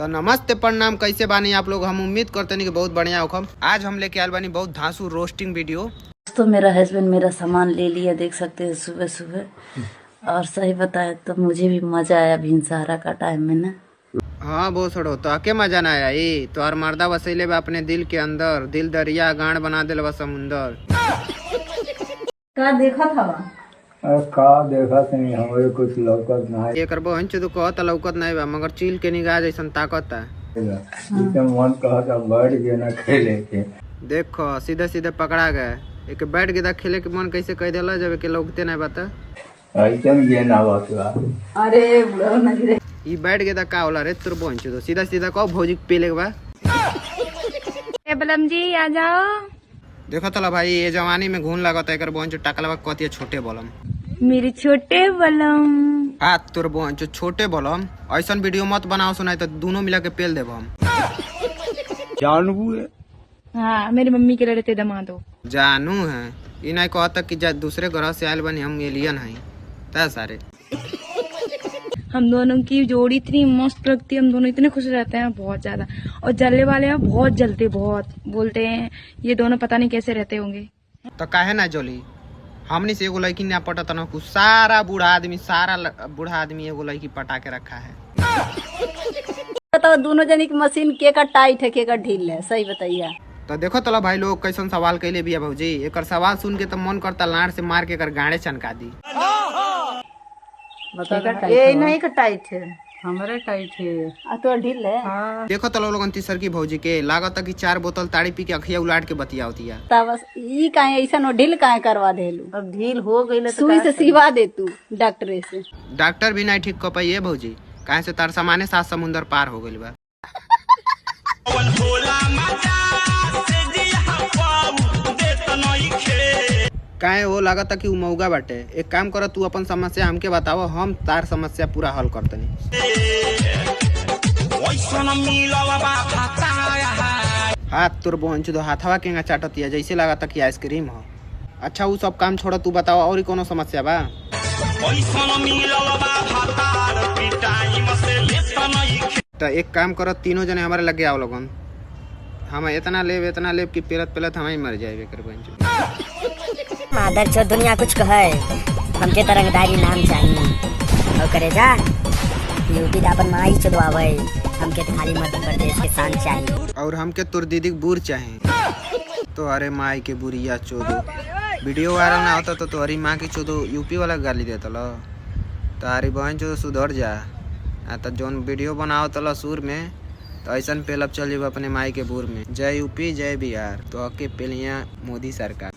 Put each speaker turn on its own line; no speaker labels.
तो नमस्ते प्रणाम, कैसे बानी आप लोग। हम उम्मीद करते नहीं कि बहुत बढ़िया होखम। आज हम लेके आए बानी बहुत धांसू रोस्टिंग वीडियो।
तो मेरा हस्बैंड मेरा सामान ले लिया, देख सकते हैं सुबह सुबह। और सही बताए तो मुझे भी मजा आया भिनसहरा का टाइम में ना।
हाँ वो छोड़ो, तो आके मजा ना आया। ये तो हर मर्दा वसैले बा अपने दिल के अंदर, दिल दरिया गांड बना दिल बा समुंदर।
का देखा था
का देखा नहीं, हमारे कुछ लौकत नहीं।
एक बहन चो कहत लौकत नहीं बा, मगर चील के निगाह जैसन ताकत है।
मन कहता बैठ गए ना खेले के।
देखो सीधे सीधे पकड़ा गए। एक बैठ गया खेले के मन कैसे कह दिला जब के लौकते नहीं बता।
ऐसन गेन आवत बा।
अरे बुढ़ो नहीं रे,
ई बैठ गया का होला रे तोर बहन चो। सीधा सीधा कहो भौजी के पेले के बा।
बलम जी आ जाओ।
देखो तला भाई, ये जवानी में घून लागत है। बहन चो टकलवा कतिया छोटे बलम।
मेरे छोटे बलम।
हाथ तोर बहन चो छोटे बलम। ऐसा वीडियो मत बनाओ, सुनाई तो दोनों मिला के पेल देब हम।
जानबू है?
हाँ, मेरी मम्मी के लड़ते दमाद हो।
जानू है, ये नहीं कहता कि दूसरे ग्रह से आयल बनी हम एलियन हैं। ता सारे
हम दोनों की जोड़ी इतनी मस्त लगती है, हम दोनों इतने खुश रहते हैं बहुत ज्यादा। और जलने वाले हैं बहुत जलते, बहुत बोलते हैं ये दोनों पता नहीं कैसे रहते होंगे।
तो काहे ना जोली। हमनी से एगो लड़की ना पटत न कुछ। सारा बूढ़ा आदमी एगो लड़की पटा के रखा है।
बताओ दोनों जनी की मशीन के का टाइट है के का ढील है, सही बताइए।
तो देखो तला भाई लोग कैसन सवाल कैले भी है भौजी। एक सवाल सुन के तो मन करता लाड़ से मार के कर गाड़े चनका दी।
ये नहीं का टाइट है,
हमारे टाइट है
तो ढील है।
देखो तला लोगन तीसर की भौजी के लागत कि 4 बोतल ताड़ी पी के अखिया उलाट के बतिया होती है।
बस ई काहे ऐसा नो ढील काहे करवा देलू। अब ढील हो गई तो सुई से सिवा दे तू डॉक्टर से।
डॉक्टर भी नहीं ठीक कर पाई भौजी, काहे से तार सामाने 7 समुंदर पार हो गइल बा। काहे वो लागत कि उ मौगा बाटे। एक काम कर, तू अपन समस्या हमके बताओ, हम तार समस्या पूरा हल करतनी। हाथ तोर बहन चो हाथवा के चाटतिया जैसे लागत कि आइसक्रीम हो। अच्छा वो सब काम छोड़, तू बताओ और कोनो समस्या बा? तो एक काम करो, तीनों जने हमारे लगे आओ लोगन। हम इतना लेब कि पेलत हम ही मर जाए।
मादर चो दुनिया कुछ कहे, हमके तरंगदारी नाम चाहिए। और करे जा यूपी दापन माई चुदवावे, हमके खाली मध्य प्रदेश के शान चाहिए।
और हमके तोर दीदी बूर चाहे। तो अरे माई के बुरिया चोदो। वीडियो वायरल ना होता तो तुम्हारी माँ की चोदो यूपी वाला गाली देता लो। तारी बहन चोदो सुधर जा। तो जोन वीडियो बनाओ तला सुर में, तो ऐसा पेलब चल जाब अपने माई के बूर में। जय यूपी जय बिहार, तो अके पेलिया मोदी सरकार।